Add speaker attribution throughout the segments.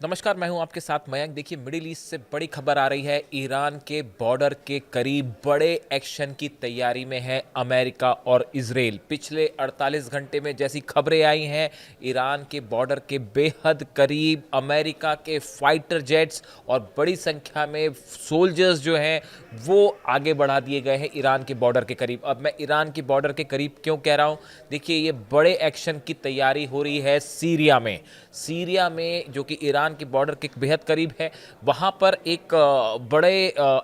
Speaker 1: नमस्कार, मैं हूं आपके साथ मयंक। देखिए, मिडिल ईस्ट से बड़ी खबर आ रही है। ईरान के बॉर्डर के करीब बड़े एक्शन की तैयारी में है अमेरिका और इजराइल। पिछले 48 घंटे में जैसी खबरें आई हैं, ईरान के बॉर्डर के बेहद करीब अमेरिका के फाइटर जेट्स और बड़ी संख्या में सोल्जर्स जो हैं वो आगे बढ़ा दिए गए हैं ईरान के बॉर्डर के करीब। अब मैं ईरान के बॉर्डर के करीब क्यों कह रहा हूं? देखिए, ये बड़े एक्शन की तैयारी हो रही है सीरिया में। सीरिया में, जो कि ईरान के बॉर्डर के बेहद करीब है, वहां पर एक बड़े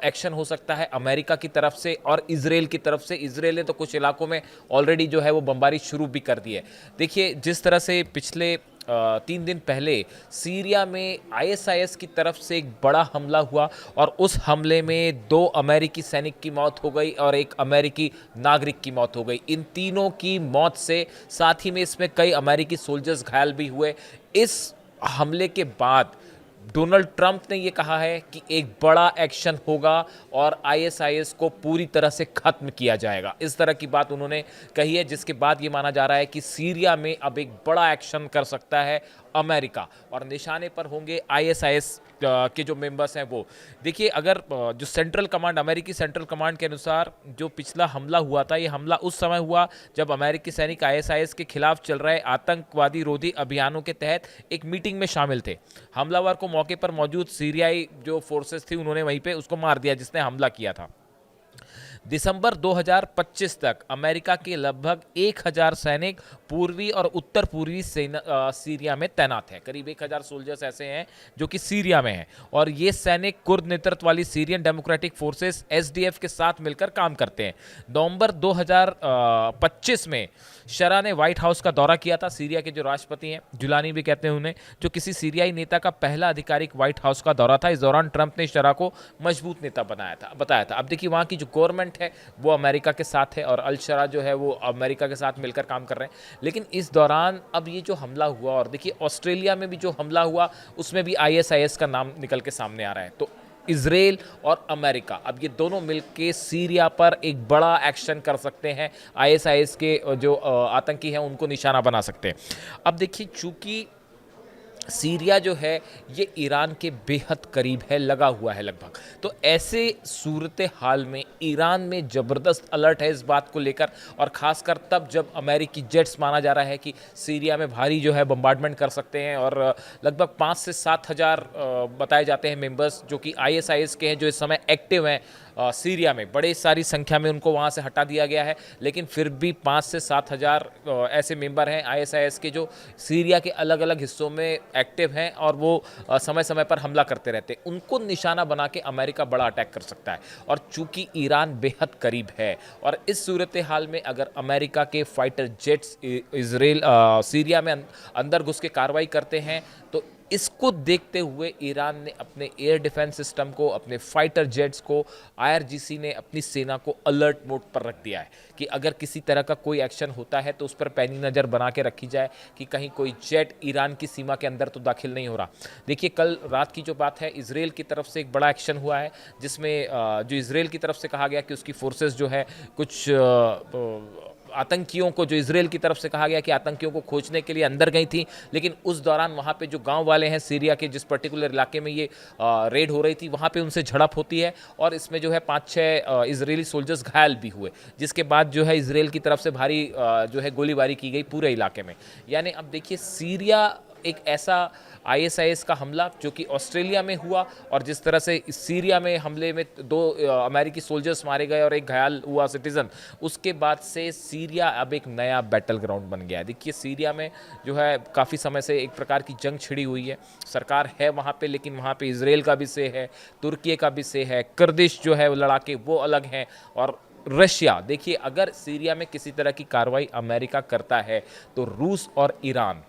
Speaker 1: एक्शन हो सकता है अमेरिका की तरफ से और इजराइल की तरफ से। इजराइल ने तो कुछ इलाकों में ऑलरेडी जो है वो बमबारी शुरू भी कर दी है। देखिए, जिस तरह से पिछले 3 दिन पहले सीरिया में आईएसआईएस की तरफ से एक बड़ा हमला हुआ और उस हमले में 2 अमेरिकी सैनिक की मौत हो गई और एक अमेरिकी नागरिक की मौत हो गई। इन तीनों की मौत से साथ ही में इसमें कई अमेरिकी सोल्जर्स घायल भी हुए। इस हमले के बाद डोनाल्ड ट्रंप ने यह कहा है कि एक बड़ा एक्शन होगा और आईएसआईएस को पूरी तरह से खत्म किया जाएगा। इस तरह की बात उन्होंने कही है, जिसके बाद यह माना जा रहा है कि सीरिया में अब एक बड़ा एक्शन कर सकता है अमेरिका और निशाने पर होंगे आईएसआईएस के जो मेंबर्स हैं वो। देखिए, अगर जो सेंट्रल कमांड, अमेरिकी सेंट्रल कमांड के अनुसार जो पिछला हमला हुआ था, ये हमला उस समय हुआ जब अमेरिकी सैनिक आईएसआईएस के खिलाफ चल रहे आतंकवादी रोधी अभियानों के तहत एक मीटिंग में शामिल थे। हमलावर को मौके पर मौजूद सीरियाई जो फोर्सेस थी उन्होंने वहीं पे उसको मार दिया जिसने हमला किया था। दिसंबर 2025 तक अमेरिका के लगभग 1000 सैनिक पूर्वी और उत्तर पूर्वी सीरिया में तैनात हैं। करीब 1000 सोल्जर्स ऐसे हैं जो कि सीरिया में हैं और ये सैनिक कुर्द नेतृत्व वाली सीरियन डेमोक्रेटिक फोर्सेस एसडीएफ के साथ मिलकर काम करते हैं। नवंबर 2025 में शरा ने व्हाइट हाउस का दौरा किया था। सीरिया के जो राष्ट्रपति हैं, जुलानी भी कहते हैं उन्हें, जो किसी सीरियाई नेता का पहला आधिकारिक व्हाइट हाउस का दौरा था। इस दौरान ट्रंप ने शरा को मजबूत नेता बताया था। अब देखिए, वहाँ की जो गवर्नमेंट है वो अमेरिका के साथ है और अल शरा जो है वो अमेरिका के साथ मिलकर काम कर रहे हैं। लेकिन इस दौरान अब ये जो हमला हुआ, और देखिए ऑस्ट्रेलिया में भी जो हमला हुआ उसमें भी आईएसआईएस का नाम निकल के सामने आ रहा है। तो इजराइल और अमेरिका अब ये दोनों मिलकर सीरिया पर एक बड़ा एक्शन कर सकते हैं। आईएसआईएस के जो आतंकी हैं उनको निशाना बना सकते हैं। अब देखिए, चूंकि सीरिया जो है ये ईरान के बेहद करीब है, लगा हुआ है लगभग, तो ऐसे सूरत हाल में ईरान में ज़बरदस्त अलर्ट है इस बात को लेकर। और ख़ासकर तब जब अमेरिकी जेट्स, माना जा रहा है कि सीरिया में भारी जो है बम्बार्डमेंट कर सकते हैं और लगभग 5 से 7 हज़ार बताए जाते हैं मेंबर्स जो कि आईएसआईएस के हैं, जो इस समय एक्टिव हैं सीरिया में। बड़ी सारी संख्या में उनको वहाँ से हटा दिया गया है, लेकिन फिर भी 5 से 7 हज़ार ऐसे मेंबर हैं आईएसआईएस के जो सीरिया के अलग अलग हिस्सों में एक्टिव हैं और वो समय समय पर हमला करते रहते हैं। उनको निशाना बना के अमेरिका बड़ा अटैक कर सकता है। और चूंकि ईरान बेहद करीब है और इस सूरत हाल में अगर अमेरिका के फाइटर जेट्स इजराइल सीरिया में अंदर घुस के कार्रवाई करते हैं, तो इसको देखते हुए ईरान ने अपने एयर डिफेंस सिस्टम को, अपने फाइटर जेट्स को, आईआरजीसी ने अपनी सेना को अलर्ट मोड पर रख दिया है कि अगर किसी तरह का कोई एक्शन होता है तो उस पर पैनी नज़र बना के रखी जाए कि कहीं कोई जेट ईरान की सीमा के अंदर तो दाखिल नहीं हो रहा। देखिए, कल रात की जो बात है, इजराइल की तरफ से एक बड़ा एक्शन हुआ है जिसमें जो इजराइल की तरफ से कहा गया कि उसकी फोर्सेस जो है कुछ आतंकियों को, जो इजराइल की तरफ से कहा गया कि आतंकियों को खोजने के लिए अंदर गई थी, लेकिन उस दौरान वहाँ पे जो गांव वाले हैं सीरिया के, जिस पर्टिकुलर इलाके में ये रेड हो रही थी, वहाँ पे उनसे झड़प होती है और इसमें जो है 5-6 इजरायली सोल्जर्स घायल भी हुए, जिसके बाद जो है इजराइल की तरफ से भारी जो है गोलीबारी की गई पूरे इलाके में। यानी अब देखिए, सीरिया एक ऐसा आईएसआईएस का हमला जो कि ऑस्ट्रेलिया में हुआ और जिस तरह से सीरिया में हमले में 2 अमेरिकी सोल्जर्स मारे गए और एक घायल हुआ सिटीजन, उसके बाद से सीरिया अब एक नया बैटल ग्राउंड बन गया है। देखिए, सीरिया में जो है काफ़ी समय से एक प्रकार की जंग छिड़ी हुई है। सरकार है वहाँ पे, लेकिन वहाँ पे इजराइल का भी से है, तुर्की का भी से है, कुर्दिश जो है लड़ाके वो अलग हैं और रशिया। देखिए, अगर सीरिया में किसी तरह की कार्रवाई अमेरिका करता है तो रूस और ईरान,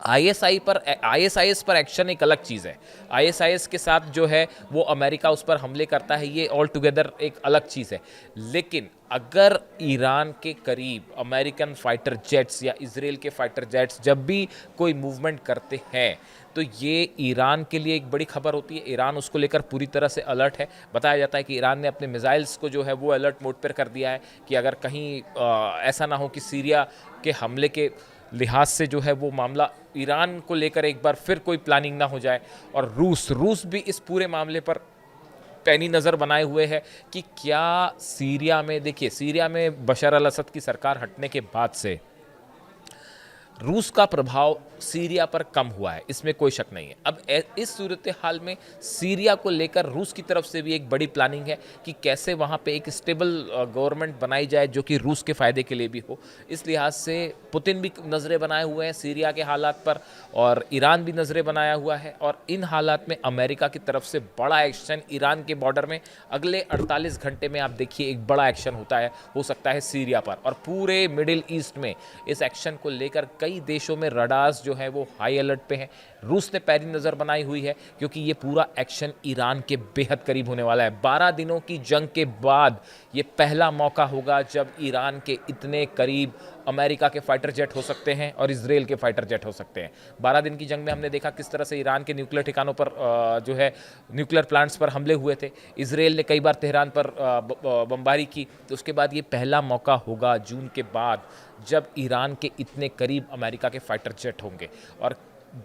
Speaker 1: आईएसआईएस पर एक्शन एक अलग चीज़ है। आईएसआईएस के साथ जो है वो अमेरिका उस पर हमले करता है, ये ऑल टुगेदर एक अलग चीज़ है। लेकिन अगर ईरान के करीब अमेरिकन फाइटर जेट्स या इजराइल के फाइटर जेट्स जब भी कोई मूवमेंट करते हैं, तो ये ईरान के लिए एक बड़ी खबर होती है। ईरान उसको लेकर पूरी तरह से अलर्ट है। बताया जाता है कि ईरान ने अपने मिसाइल्स को जो है वो अलर्ट मोड पर कर दिया है कि अगर कहीं ऐसा ना हो कि सीरिया के हमले के लिहाज से जो है वो मामला ईरान को लेकर एक बार फिर कोई प्लानिंग ना हो जाए। और रूस भी इस पूरे मामले पर पैनी नज़र बनाए हुए है कि क्या सीरिया में, देखिए सीरिया में बशर अल असद की सरकार हटने के बाद से रूस का प्रभाव सीरिया पर कम हुआ है, इसमें कोई शक नहीं है। अब इस सूरत हाल में सीरिया को लेकर रूस की तरफ से भी एक बड़ी प्लानिंग है कि कैसे वहाँ पे एक स्टेबल गवर्नमेंट बनाई जाए जो कि रूस के फ़ायदे के लिए भी हो। इस लिहाज से पुतिन भी नज़रें बनाए हुए हैं सीरिया के हालात पर, और ईरान भी नज़रें बनाया हुआ है। और इन हालात में अमेरिका की तरफ से बड़ा एक्शन ईरान के बॉर्डर में अगले 48 घंटे में आप देखिए एक बड़ा एक्शन होता है, हो सकता है सीरिया पर। और पूरे मिडिल ईस्ट में इस एक्शन को लेकर कई देशों में रडार्स जो है वो हाई अलर्ट पे हैं। रूस ने पैनी नज़र बनाई हुई है क्योंकि ये पूरा एक्शन ईरान के बेहद करीब होने वाला है। 12 दिनों की जंग के बाद ये पहला मौका होगा जब ईरान के इतने करीब अमेरिका के फाइटर जेट हो सकते हैं और इजराइल के फाइटर जेट हो सकते हैं। 12 दिन की जंग में हमने देखा किस तरह से ईरान के न्यूक्लियर ठिकानों पर जो है न्यूक्लियर प्लांट्स पर हमले हुए थे। इजराइल ने कई बार तेहरान पर बमबारी की। तो उसके बाद ये पहला मौका होगा जून के बाद जब ईरान के इतने करीब अमेरिका के फाइटर जेट होंगे। और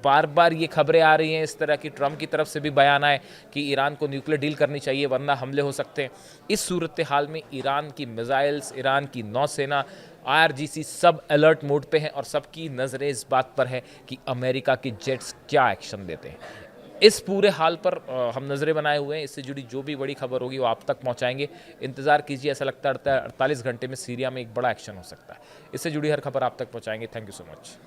Speaker 1: बार बार ये खबरें आ रही हैं इस तरह की, ट्रम्प की तरफ से भी बयान आए कि ईरान को न्यूक्लियर डील करनी चाहिए वरना हमले हो सकते हैं। इस सूरत हाल में ईरान की मिसाइल्स, ईरान की नौसेना, IRGC सब अलर्ट मोड पे हैं और सबकी नज़रें इस बात पर है कि अमेरिका के जेट्स क्या एक्शन देते हैं। इस पूरे हाल पर हम नज़रें बनाए हुए हैं। इससे जुड़ी जो भी बड़ी खबर होगी वो आप तक पहुंचाएंगे। इंतज़ार कीजिए, ऐसा लगता है 48 घंटे में सीरिया में एक बड़ा एक्शन हो सकता है। इससे जुड़ी हर खबर आप तक पहुंचाएंगे। Thank you so much.